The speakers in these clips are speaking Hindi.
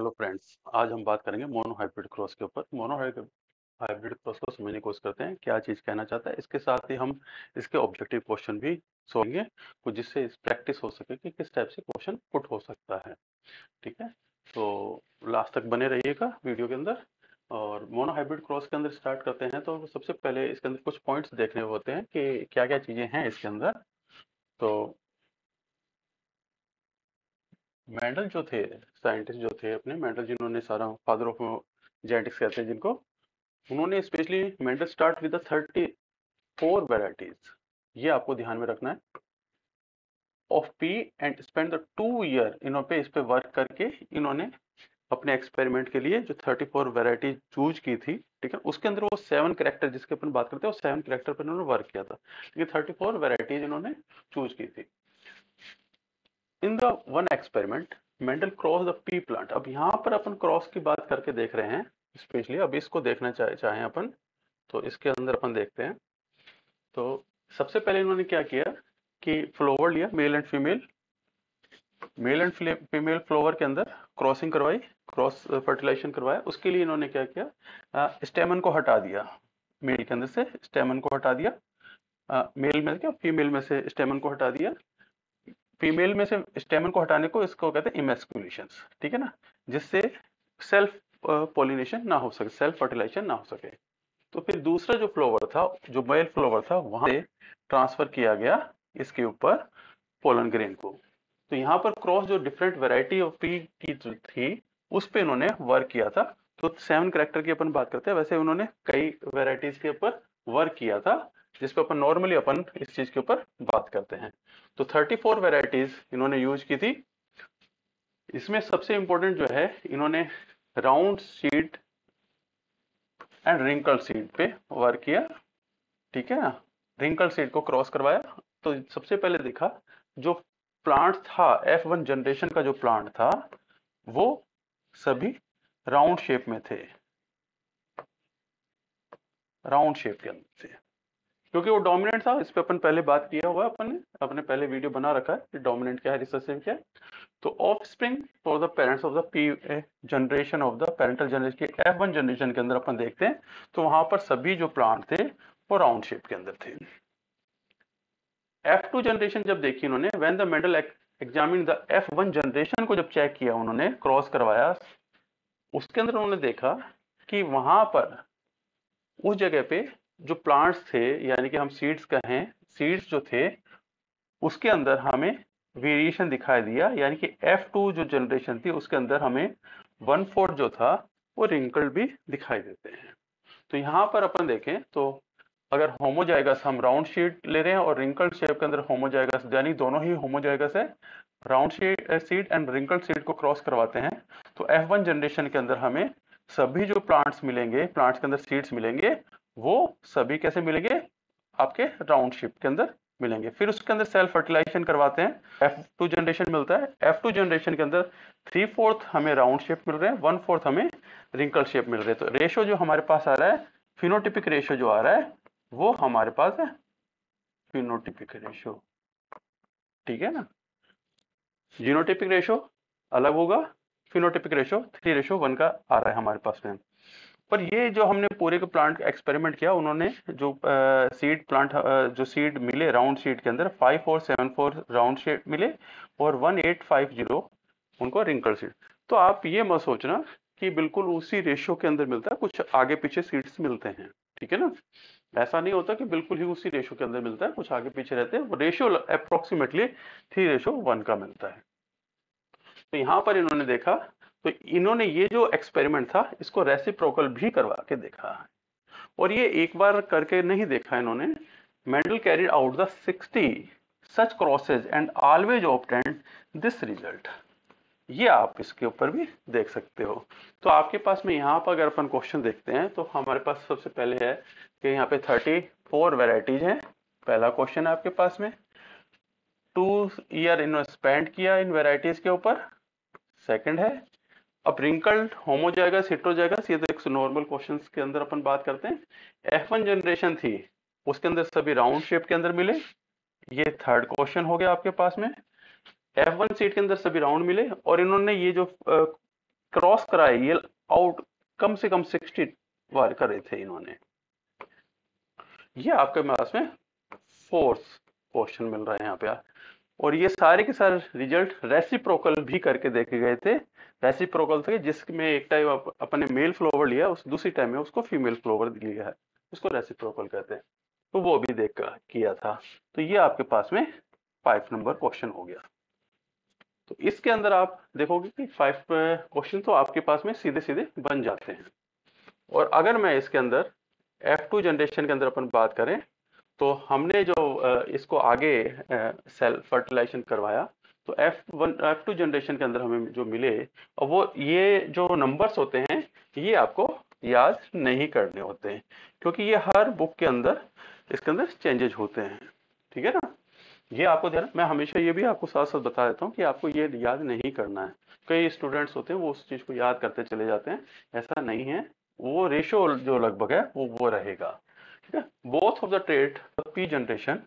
हेलो फ्रेंड्स, आज हम बात करेंगे मोनो हाइब्रिड क्रॉस के ऊपर। मोनो हाइब्रिड क्रॉस को समझने की कोशिश करते हैं, क्या चीज़ कहना चाहता है। इसके साथ ही हम इसके ऑब्जेक्टिव क्वेश्चन भी सोचेंगे कुछ, जिससे प्रैक्टिस हो सके कि किस टाइप से क्वेश्चन पुट हो सकता है। ठीक है, तो लास्ट तक बने रहिएगा वीडियो के अंदर। और मोनो हाइब्रिड क्रॉस के अंदर स्टार्ट करते हैं तो सबसे पहले इसके अंदर कुछ पॉइंट्स देखने होते हैं कि क्या क्या चीज़ें हैं इसके अंदर। तो मेंडल जो थे, साइंटिस्ट जो थे अपने, मेंडल जिन्होंने सारा फादर ऑफ जेनेटिक्स कहते हैं जिनको, उन्होंने specially Mendel start with the 34 varieties, ये आपको ध्यान में रखना है, of P, and spend the 2 year इन्होंने इस पे वर्क करके इन्होंने अपने एक्सपेरिमेंट के लिए जो 34 वेराइटीज चूज की थी, ठीक है, उसके अंदर वो 7 कैरेक्टर जिसके अपन बात करते हैं, वो 7 कैरेक्टर पर इन्होंने वर्क किया था। ये 34 वेराइटीज इन्होंने चूज की थी। In the one experiment Mendel cross the P plant. अब यहाँ पर अपन क्रॉस की बात करके देख रहे हैं स्पेशली, अब इसको देखना चाहें अपन, तो इसके अंदर अपन देखते हैं। तो सबसे पहले इन्होंने क्या किया कि फ्लावर लिया, मेल एंड फीमेल फ्लावर के अंदर क्रॉसिंग करवाई, क्रॉस फर्टिलाइजेशन करवाया। उसके लिए इन्होंने क्या किया, स्टेमन को हटा दिया, मेल के अंदर से स्टेमन को हटा दिया, मेल में क्या फीमेल में से स्टेमन को हटा दिया। फीमेल में से स्टेमन को हटाने को इसको कहते हैं इमेस्कुलेशन, ठीक है ना, जिससे सेल्फ पॉलिनेशन ना हो सके, सेल्फ फर्टिलाइजेशन ना हो सके। तो फिर दूसरा जो फ्लावर था, जो मेल फ्लावर था, वहां से ट्रांसफर किया गया इसके ऊपर पोलन ग्रेन को। तो यहाँ पर क्रॉस जो डिफरेंट वैरायटी ऑफ पी की जो थी उस पे इन्होंने वर्क किया था। तो 7 कैरेक्टर की अपन बात करते हैं, वैसे उन्होंने कई वैरायटीज के ऊपर वर्क किया था, जिसपे अपन नॉर्मली अपन इस चीज के ऊपर बात करते हैं। तो 34 वैरायटीज इन्होंने यूज की थी। इसमें सबसे इंपॉर्टेंट जो है, इन्होंने round seed and wrinkle seed पे वर्क किया, ठीक है ना, रिंकल सीड को क्रॉस करवाया। तो सबसे पहले देखा जो प्लांट था, F1 जनरेशन का जो प्लांट था, वो सभी राउंड शेप में थे, राउंड शेप के अंदर थे, क्योंकि वो डोमिनेंट था। इस पे अपन पहले बात किया हुआ है, अपन ने अपने पहले वीडियो बना रखा है कि डोमिनेंट क्या है, रिसेसिव क्या है। तो of spring for the parents of the P generation of the parental generation की F1 जनरेशन के अंदर अपन देखते हैं, तो वहां पर सभी जो प्लांट थे वो राउंड शेप के अंदर थे। F2 जनरेशन जब देखी उन्होंने, when the Mendel examine the F1 generation को जब चेक किया, उन्होंने क्रॉस करवाया, उसके अंदर उन्होंने देखा कि वहां पर उस जगह पे जो प्लांट्स थे, यानी कि हम सीड्स कहें, सीड्स जो थे उसके अंदर हमें वेरिएशन दिखाई दिया, यानी कि F2 जो जनरेशन थी उसके अंदर हमें 1/4 जो था वो रिंकल्ड भी दिखाई देते हैं। तो यहाँ पर अपन देखें तो अगर होमोजाइगस हम राउंड शीट ले रहे हैं और रिंकल्ड शेप के अंदर होमोजाइगस, यानी दोनों ही होमोजाइगस है, round seed and wrinkled seed को क्रॉस करवाते हैं, तो F1 जनरेशन के अंदर हमें सभी जो प्लांट्स मिलेंगे, प्लांट्स के अंदर सीड्स मिलेंगे, वो सभी कैसे मिलेंगे, आपके राउंड शेप के अंदर मिलेंगे। फिर उसके अंदर सेल्फ फर्टिलाइजेशन करवाते हैं, F2 जनरेशन मिलता है। F2 जनरेशन के अंदर 3/4 हमें राउंड शेप मिल रहे हैं, 1/4 हमें रिंकल शेप मिल रहे हैं। तो रेशो जो हमारे पास आ रहा है, फिनोटिपिक रेशो जो आ रहा है, वो हमारे पास है फिनोटिपिक रेशो, ठीक है ना। जीनोटिपिक रेशो अलग होगा, फिनोटिपिक रेशो 3:1 का आ रहा है हमारे पास में। पर ये जो हमने पूरे के प्लांट एक्सपेरिमेंट किया, उन्होंने जो सीड प्लांट जो सीड मिले राउंड सीड के अंदर 5474 राउंड सीड मिले और 1850 उनको रिंकल सीड। तो आप ये मत सोचना कि बिल्कुल उसी रेशियो के अंदर मिलता है, कुछ आगे पीछे सीड्स मिलते हैं, ठीक है ना। ऐसा नहीं होता कि बिल्कुल ही उसी रेशियो के अंदर मिलता है, कुछ आगे पीछे रहते हैं। रेशियो अप्रोक्सीमेटली 3:1 का मिलता है। तो यहाँ पर इन्होंने देखा, तो इन्होंने ये जो एक्सपेरिमेंट था इसको रेसिप्रोकल भी करवा के देखा है। और ये एक बार करके नहीं देखा इन्होंने, Mendel carried out the 60 such crosses and always obtained this result. ये आप इसके ऊपर भी देख सकते हो। तो आपके पास में यहाँ पर अगर अपन क्वेश्चन देखते हैं, तो हमारे पास सबसे पहले है कि यहाँ पे 34 वेराइटीज हैं। पहला क्वेश्चन है आपके पास में, 2 ईयर इन्होंने स्पेंड किया इन वेराइटीज के ऊपर। सेकंड है, अब रिंकल्ड होमोजाइगस हेटेरोजाइगस, ये तो एक नॉर्मल क्वेश्चंस के अंदर अपन बात करते हैं। F1 जनरेशन थी, उसके अंदर सभी राउंड शेप के अंदर मिले, ये थर्ड क्वेश्चन हो गया आपके पास में। F1 सीट के अंदर सभी राउंड मिले, और इन्होंने ये जो क्रॉस कराए, ये आउट कम से कम 60 बार करे थे इन्होंने। ये आपके पास में फोर्थ क्वेश्चन मिल रहा है यहाँ पे। और ये सारे के सारे रिजल्ट रेसिप्रोकल भी करके देखे गए थे। रेसिप्रोकल थे जिसमें एक टाइम अपने मेल फ्लोवर लिया, उस दूसरी टाइम में उसको फीमेल फ्लोवर लिया है, उसको रेसिप्रोकल कहते हैं। तो वो भी देख किया था। तो ये आपके पास में 5 नंबर क्वेश्चन हो गया। तो इसके अंदर आप देखोगे कि 5 क्वेश्चन तो आपके पास में सीधे सीधे बन जाते हैं। और अगर मैं इसके अंदर F2 जनरेशन के अंदर अपन बात करें, तो हमने जो इसको आगे सेल फर्टिलाइजेशन करवाया, तो F2 जनरेशन के अंदर हमें जो मिले, और वो ये जो नंबर्स होते हैं ये आपको याद नहीं करने होते हैं, क्योंकि ये हर बुक के अंदर इसके अंदर चेंजेज होते हैं। ठीक है ना, ये आपको ध्यान, मैं हमेशा ये भी आपको साथ साथ बता देता हूँ कि आपको ये याद नहीं करना है। कई स्टूडेंट्स होते हैं वो उस चीज को याद करते चले जाते हैं, ऐसा नहीं है। वो रेशो जो लगभग है वो रहेगा। ठीक है, both of the trait P generation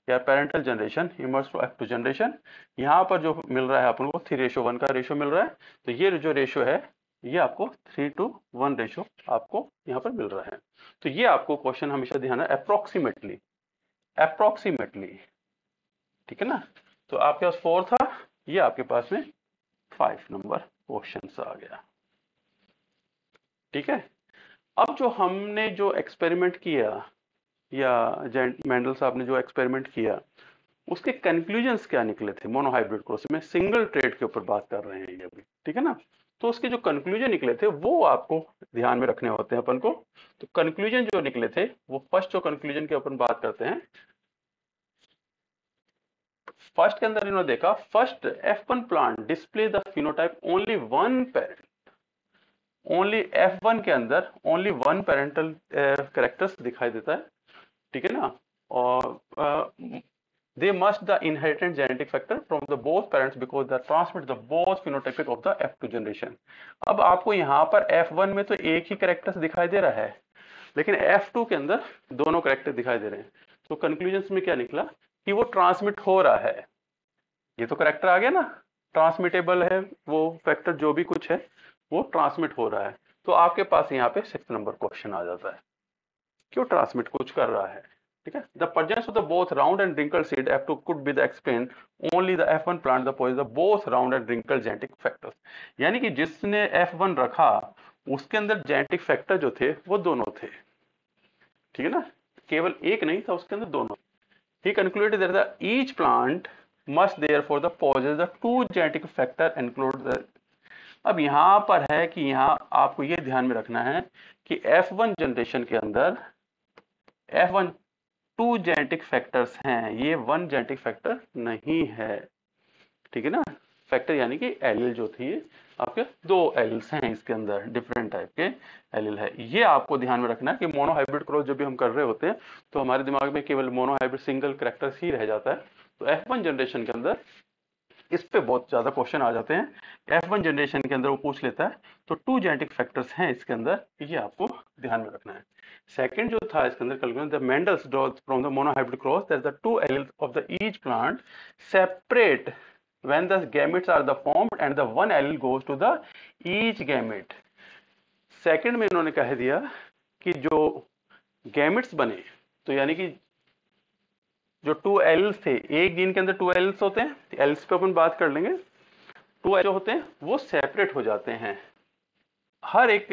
या parental generation emerge to F2 generation, यहाँ पर जो मिल रहा है अपन को 3:1 का रेशो मिल रहा है। तो ये जो रेशो है ये आपको 3:1 रेशो आपको यहाँ पर मिल रहा है। तो ये आपको क्वेश्चन हमेशा ध्यान है, अप्रोक्सीमेटली, अप्रोक्सीमेटली। ठीक है ना, तो आपके पास 4 था, ये आपके पास में 5 नंबर क्वेश्चन आ गया। ठीक है, अब जो हमने जो एक्सपेरिमेंट किया, या मेंडल साहब ने जो एक्सपेरिमेंट किया, उसके कंक्लूजन्स क्या निकले थे मोनोहाइब्रिड क्रॉस में, सिंगल ट्रेड के ऊपर बात कर रहे हैं ये अभी। ठीक है ना, तो उसके जो कंक्लूजन निकले थे वो आपको ध्यान में रखने होते हैं अपन को। तो कंक्लूजन जो निकले थे वो फर्स्ट जो कंक्लूजन के अपन बात करते हैं, फर्स्ट के अंदर इन्होंने देखा, first F1 plant display the phenotype only one parent, only F1 के अंदर ओनली वन पेरेंटल कैरेक्टर्स दिखाई देता है। ठीक है ना, और they must the inherited genetic factor from the both parents because they transmit the both phenotypic of the F2 generation। अब आपको यहाँ पर F1 में तो एक ही कैरेक्टर्स दिखाई दे रहा है, लेकिन F2 के अंदर दोनों कैरेक्टर दिखाई दे रहे हैं। तो कंक्लूजन में क्या निकला कि वो ट्रांसमिट हो रहा है। ये तो कैरेक्टर आ गया ना, ट्रांसमिटेबल है, वो फैक्टर जो भी कुछ है वो ट्रांसमिट हो रहा है। तो आपके पास यहाँ पे 6 नंबर क्वेश्चन आ जाता है, क्यों ट्रांसमिट कुछ कर रहा है। ठीक है, the presence of the both round and wrinkled seed F2 could be the explained only the F1 plant the possess the both round and wrinkled genetic factors। यानी कि जिसने F1 रखा उसके अंदर जेनेटिक फैक्टर जो थे वो दोनों थे। ठीक है ना, केवल एक नहीं था, उसके अंदर दोनों। He concluded that the each plant must therefore the possess the two genetic factor include the। अब यहाँ पर है कि यहाँ आपको ये ध्यान में रखना है कि F1 जनरेशन के अंदर F1 2 जेनेटिक फैक्टर्स हैं, ये 1 जेनेटिक फैक्टर नहीं है। ठीक है ना, फैक्टर यानी कि एलील जो थी आपके 2 एलील्स हैं इसके अंदर, डिफरेंट टाइप के एलील है। ये आपको ध्यान में रखना है कि मोनोहाइब्रिड क्रॉस जब भी हम कर रहे होते हैं तो हमारे दिमाग में केवल मोनोहाइब्रिड सिंगल कैरेक्टर्स ही रह जाता है। तो F1 जनरेशन के अंदर इस पे बहुत ज्यादा क्वेश्चन आ जाते हैं। F1 जनरेशन के अंदर वो पूछ लेता है, तो 2 जेनेटिक फैक्टर्स हैं इसके अंदर, ये आपको ध्यान में रखना है। सेकंड जो था इसके अंदर calculation, the Mendel's draws from the monohybrid cross that the 2 alleles of the each plant separate when the gametes are the formed and the one allele goes to the each gamete। Second में इन्होंने कह दिया कि जो गैमेट्स बने, तो यानी कि जो 2 एल्स थे, एक जीन के अंदर 2 एल्स होते हैं, एल्स पे अपन बात कर लेंगे। 2 एल जो होते हैं वो सेपरेट हो जाते हैं, हर एक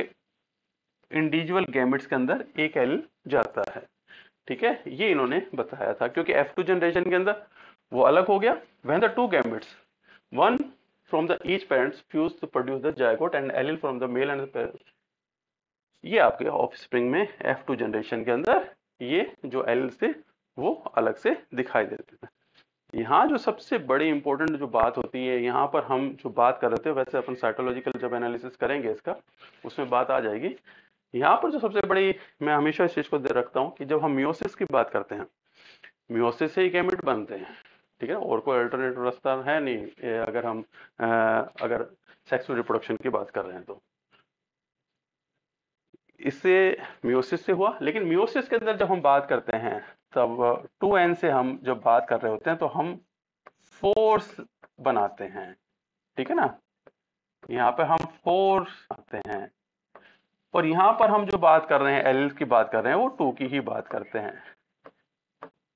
इंडिविजुअल गैमेट्स के अंदर एक एल जाता है। ठीक है, ये इन्होंने बताया था, क्योंकि F2 जनरेशन के अंदर वो अलग हो गया। when the two gametes one from the each parents fuse to produce the zygote and allele from the male and the parents, ये आपके ऑफस्प्रिंग में F2 जनरेशन के अंदर ये जो एलील्स थे वो अलग से दिखाई देते थे। यहाँ जो सबसे बड़ी इंपॉर्टेंट जो बात होती है, यहाँ पर हम जो बात कर रहे थे, वैसे अपन साइटोलॉजिकल जब एनालिसिस करेंगे इसका, उसमें बात आ जाएगी। यहाँ पर जो सबसे बड़ी, मैं हमेशा इस चीज को दे रखता हूँ कि जब हम मियोसिस की बात करते हैं, मियोसिस से ही गैमेट बनते हैं। ठीक है, और कोई अल्टरनेटिव रास्ता है नहीं अगर हम अगर सेक्सुअल रिप्रोडक्शन की बात कर रहे हैं तो। इससे मियोसिस से हुआ, लेकिन मियोसिस के अंदर जब हम बात करते हैं तब 2n से हम जब बात कर रहे होते हैं तो हम फोर्स बनाते हैं। ठीक है ना, यहाँ पे हम 4 आते हैं, और यहाँ पर हम जो बात कर रहे हैं एलिल की बात कर रहे हैं वो 2 की ही बात करते हैं,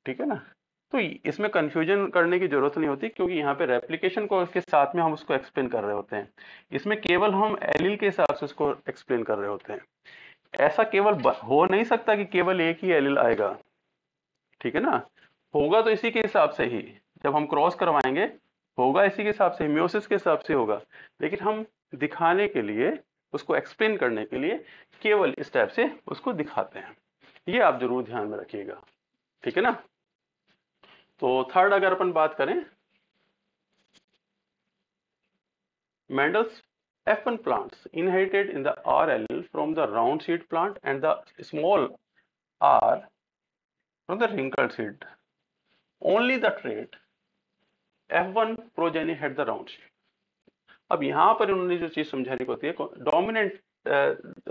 ठीक है ना। तो इसमें कंफ्यूजन करने की जरूरत नहीं होती, क्योंकि यहाँ पे रेप्लिकेशन को के साथ में हम उसको एक्सप्लेन कर रहे होते हैं। इसमें केवल हम एलिल के हिसाब से उसको एक्सप्लेन कर रहे होते हैं। ऐसा केवल हो नहीं सकता कि केवल एक ही एलिल आएगा, ठीक है ना। होगा तो इसी के हिसाब से ही, जब हम क्रॉस करवाएंगे होगा इसी के हिसाब से, म्योसिस के हिसाब से होगा। लेकिन हम दिखाने के लिए, उसको एक्सप्लेन करने के लिए केवल इस टाइप से उसको दिखाते हैं। ये आप जरूर ध्यान में रखिएगा, ठीक है ना। तो थर्ड अगर अपन बात करें, Mendel's F1 plants inherited in the R allele from the round seed plant and the small r from the wrinkled seed. Only the trait F1 progeny had the round seed. अब यहाँ पर उन्होंने जो चीज समझाने को होती है,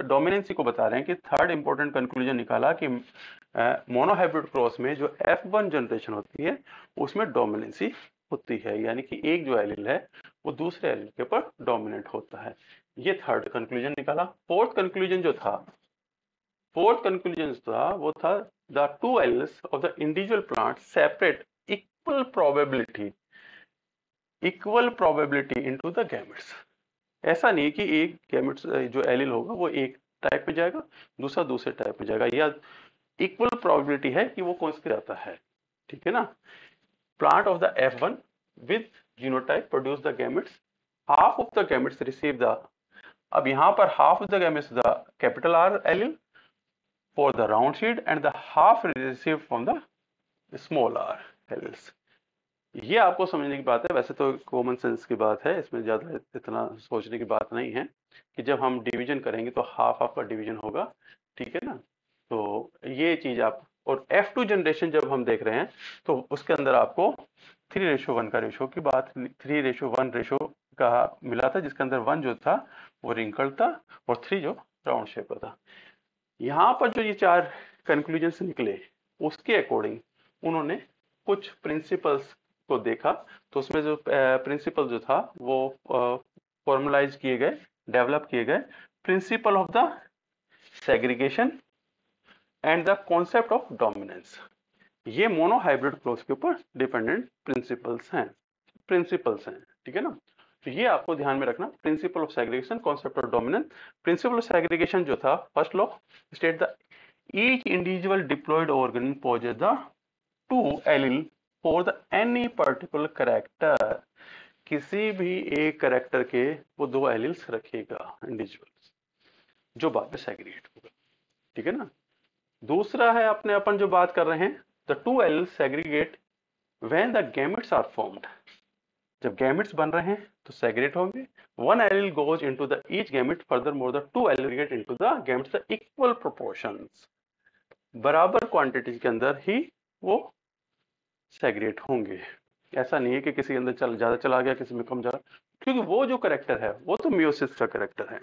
डोमिनेंसी को बता रहे हैं कि थर्ड इंपॉर्टेंट कंक्लूजन निकाला कि मोनोहाइब्रिड क्रॉस में जो F1 जनरेशन होती है उसमें डोमिनेंसी होती है, यानी कि एक जो एलिल है वो दूसरे एलिल के ऊपर डोमिनेंट होता है। ये थर्ड कंक्लूजन निकाला। फोर्थ कंक्लूजन था वो था the two alleles of the individual plant separate equal probability into the gametes. ऐसा नहीं कि एक गैमेट्स जो एलिल होगा वो एक टाइप में जाएगा, दूसरा दूसरे टाइप में जाएगा, या इक्वल प्रोबेबिलिटी है कि वो कौन से आता है, ठीक है ना। Plant of the F1 with genotype produce the gametes, half of the gametes receive the, अब यहाँ पर half of the gametes the capital R allele for the round seed and the half received from the small r alleles। ये आपको समझने की बात है, वैसे तो कॉमन सेंस की बात है, इसमें ज्यादा इतना सोचने की बात नहीं है कि जब हम डिवीजन करेंगे तो हाफ आपका डिवीजन होगा, ठीक है ना। तो ये चीज आप, और F2 जनरेशन जब हम देख रहे हैं तो उसके अंदर आपको 3:1 का रेशो की बात, 3:1 रेशो का मिला था, जिसके अंदर 1 जो था वो रिंकल था और 3 जो राउंड शेप का था। यहाँ पर जो ये 4 कंक्लूजन्स निकले उसके अकॉर्डिंग उन्होंने कुछ प्रिंसिपल्स को देखा, तो उसमें जो प्रिंसिपल जो था वो फॉर्मलाइज किए गए, डेवलप किए गए, principle of the segregation and the concept of dominance. ये मोनोहाइब्रिड क्रॉस के ऊपर डिपेंडेंट प्रिंसिपल्स हैं, ठीक है ना। तो ये आपको ध्यान में रखना, principle of segregation, concept of dominance. Principle of segregation जो था, first law state the each individual diploid organ possess the two allele for the any particular character. किसी भी एक कैरेक्टर के वो 2 एलिल्स रखेगा इंडिविजुअल्स, जो बाद में सेग्रीगेट होगा, ठीक है ना। दूसरा है अपने अपन जो बात कर रहे हैं, the two alleles segregate when the gametes are formed. जब गैमेट्स बन रहे हैं तो सेग्रीगेट होंगे। One allele goes into the each gamete, furthermore the two allele into the gametes the equal proportions. बराबर क्वांटिटी के अंदर ही वो सेग्रीगेट होंगे। ऐसा नहीं है कि किसी के अंदर ज्यादा चला गया, किसी में कम जा, क्योंकि वो जो करेक्टर है वो तो मियोसिस का करेक्टर है,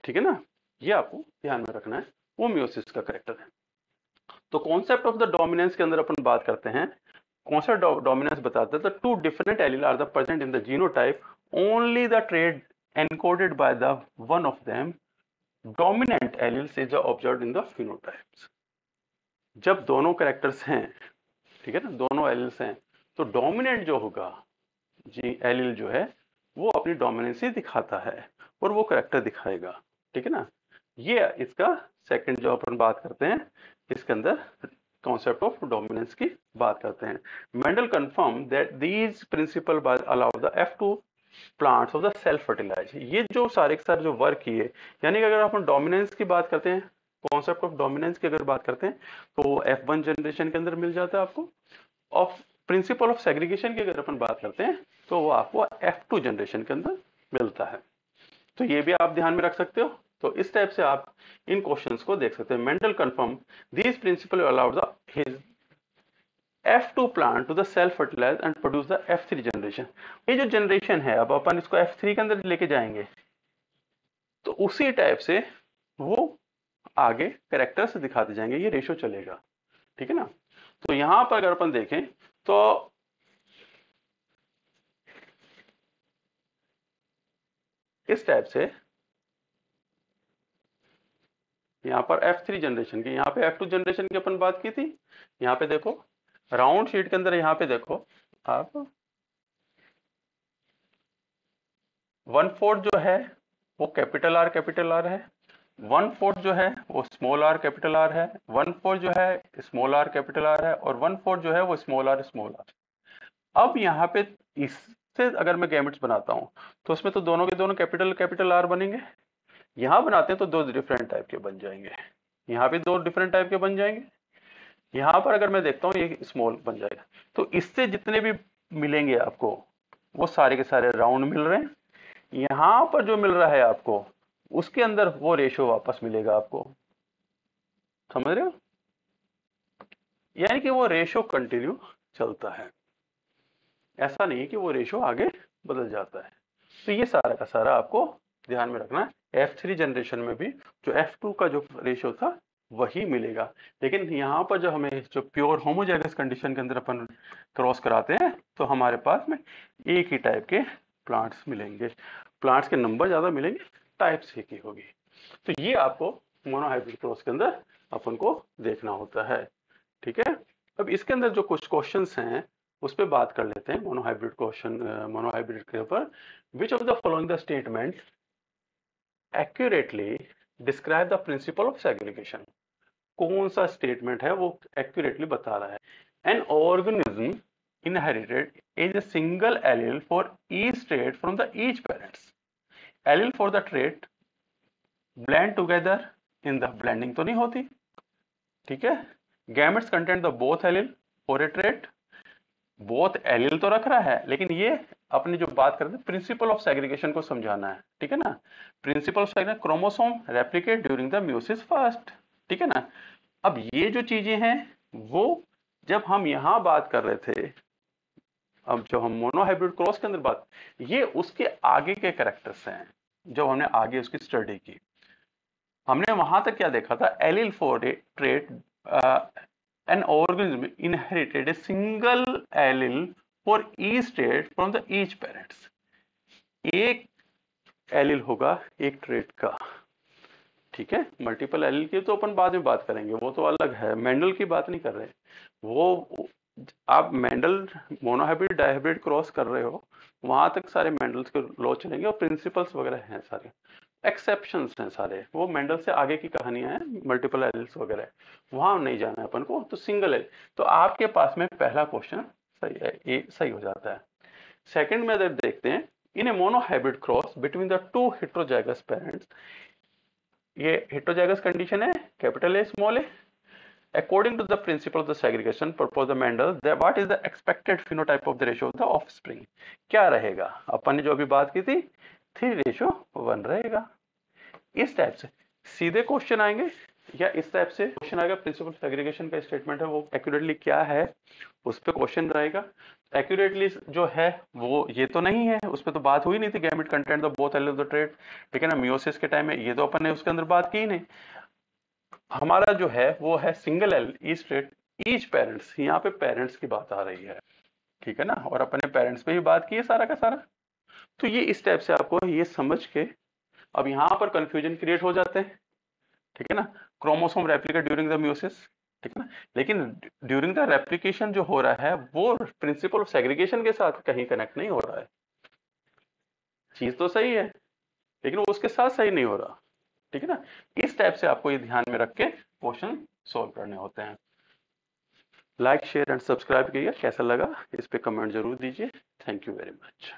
ठीक है ना। ये आपको ध्यान में रखना है, वो मियोसिस का करेक्टर है। तो कॉन्सेप्ट ऑफ द डोमिनेंस के अंदर अपन बात करते हैं। कॉन्सेप्ट ऑफ डोमिनेंस बताता है the two different allele are the present in the genotype, only the trait encoded by the one of them dominant alleles is observed in the phenotypes. जब दोनों कैरेक्टर्स हैं, ठीक है ना, दोनों एलील्स हैं, तो डोमिनेंट जो होगा जी एलील जो है वो अपनी डोमिनेंसी दिखाता है और वो कैरेक्टर दिखाएगा, ठीक है ना। ये इसका सेकंड जो अपन बात करते हैं, इसके अंदर कॉन्सेप्ट ऑफ डोमिनेंस की बात करते हैं। Mendel confirm that these principle allow the F2 plants of the self fertilize. ये जो सारे के सारे जो वर्क किए, यानी कि अगर अपन डोमिनेंस की बात करते हैं, कॉन्सेप्ट ऑफ डोमिनेंस की अगर बात करते हैं तो F1 जनरेशन के अंदर मिल जाता है आपको। ऑफ प्रिंसिपल ऑफ सेग्रीगेशन की अगर अपन बात करते हैं तो वो आपको F2 जनरेशन के अंदर मिलता है। तो ये भी आप ध्यान में रख सकते हो। तो इस टाइप से आप इन क्वेश्चंस को देख सकते हैं। Mendel confirm this principle allowed the his F2 plant to the self fertilize and produce the F3 generation. ये जो जनरेशन है, अब अपन इसको F3 के अंदर लेके जाएंगे तो उसी टाइप से वो आगे कैरेक्टर्स दिखाते जाएंगे, ये रेशो चलेगा, ठीक है ना। तो यहां पर अगर अपन देखें तो इस टाइप से यहाँ पर F3 जनरेशन की, यहाँ पे F2 जनरेशन की अपन बात की थी। यहाँ पे देखो राउंड शीट के अंदर, यहाँ पे देखो आप 1/4 जो है वो कैपिटल R है, 1/4 जो है वो स्मॉल r कैपिटल R है, 1/4 जो है स्मॉल r कैपिटल R है, और 1/4 जो है वो स्मॉल r। अब यहाँ पे इससे अगर मैं गैमेट्स बनाता हूँ तो उसमें तो दोनों के दोनों कैपिटल R बनेंगे। यहाँ बनाते हैं तो दो डिफरेंट टाइप के बन जाएंगे, यहाँ पे दो डिफरेंट टाइप के बन जाएंगे। यहाँ पर अगर मैं देखता हूँ ये स्मॉल बन जाएगा। तो इससे जितने भी मिलेंगे आपको वो सारे के सारे राउंड मिल रहे हैं। यहाँ पर जो मिल रहा है आपको उसके अंदर वो रेशियो वापस मिलेगा आपको, समझ रहे हो? यानी कि वो रेशियो कंटिन्यू चलता है, ऐसा नहीं है कि वो रेशियो आगे बदल जाता है। तो ये सारा का सारा आपको ध्यान में रखना है। F3 जनरेशन में भी जो F2 का जो रेशियो था वही मिलेगा, लेकिन यहाँ पर जो हमें जो प्योर होमोजाइगस कंडीशन के अंदर अपन क्रॉस कराते हैं तो हमारे पास में एक ही टाइप के प्लांट्स मिलेंगे, प्लांट्स के नंबर ज्यादा मिलेंगे, टाइप्स एक ही होगी। तो ये आपको मोनोहाइब्रिड क्रॉस के अंदर अपन को देखना होता है, ठीक है। अब इसके अंदर जो कुछ क्वेश्चंस हैं उस पर बात कर लेते हैं मोनोहाइब्रिड क्वेश्चन, मोनोहाइब्रिड के ऊपर। Which of the following the statement accurately describe the principal of segregation? कौन सा स्टेटमेंट है वो एक्यूरेटली बता रहा है? An organism inherited is a single allele for each trait from the each parents. Allele for the trait blend together in the blending तो नहीं होती, ठीक है। Gametes contain the both allele for a trait, both allele तो रख रहा है, लेकिन ये अपनी जो बात करते हैं प्रिंसिपल ऑफ सेग्रीगेशन को समझाना है, ठीक है ना। Principal of segregation, chromosome replicate during the meiosis first, ठीक है ना। अब ये जो चीजें हैं वो जब हम यहाँ बात कर रहे थे, अब जो हम मोनोहाइब्रिड क्रॉस के अंदर बात, ये उसके आगे के कैरेक्टर्स हैं जो हमने आगे उसकी स्टडी की। हमने वहां तक क्या देखा था? Allele for a trait, an organism inherited a single allele for each trait from the each parents. एक एलिल होगा एक ट्रेट का, ठीक है। मल्टीपल एलिल की तो अपन बाद में बात करेंगे, वो तो अलग है, मेंडल की बात नहीं कर रहे। वो आप मेंडल मोनोहाइब्रिड डायहाइब्रिड क्रॉस कर रहे हो, वहां तक सारे मेंडल्स के लॉ चलेंगे और प्रिंसिपल्स वगैरह हैं, सारे एक्सेप्शंस हैं सारे, वो मेंडल से आगे की कहानियां हैं, मल्टीपल एलिल्स वगैरह वहां नहीं जाना है अपन को। तो सिंगल एलिल, तो आपके पास में पहला क्वेश्चन सही है, ये सही हो जाता है। सेकंड में अगर देखते हैं, in a monohybrid cross between the two heterozygous parents, ये हेटेरोजाइगस कंडीशन है, capital A small A. According to the principle of the segregation proposed by Mendel, what is the expected phenotype of the ratio of the offspring? क्या रहेगा? अपन ने जो अभी बात की थी 3:1 रहेगा। इस टाइप से सीधे क्वेश्चन आएंगे या इस टाइप से क्वेश्चन आएगा। प्रिंसिपल सेग्रीगेशन का स्टेटमेंट है वो एक्यूरेटली क्या है उस पर क्वेश्चन रहेगा। एक्यूरेटली जो है वो ये तो नहीं है, उस पर तो बात हुई नहीं थी, gamete content the both allele of the trait, ठीक है ना। मियोसिस के टाइम में ये तो अपन ने उसके अंदर बात की ही नहीं। हमारा जो है वो है single L each trait each parents, यहाँ पे पेरेंट्स की बात आ रही है, ठीक है ना, और अपने पेरेंट्स पे ही बात की है सारा का सारा। तो ये इस टाइप से आपको ये समझ के, अब यहाँ पर कंफ्यूजन क्रिएट हो जाते हैं, ठीक है ना। Chromosome replicate during the meiosis, ठीक है ना, लेकिन ड्यूरिंग द रेप्लिकेशन जो हो रहा है वो प्रिंसिपल ऑफ सेग्रीगेशन के साथ कहीं कनेक्ट नहीं हो रहा है। चीज तो सही है लेकिन वो उसके साथ सही नहीं हो रहा, ठीक है ना। इस टाइप से आपको ये ध्यान में रख के क्वेश्चन सॉल्व करने होते हैं। लाइक शेयर एंड सब्सक्राइब कीजिए, कैसा लगा इस पे कमेंट जरूर दीजिए। Thank you very much.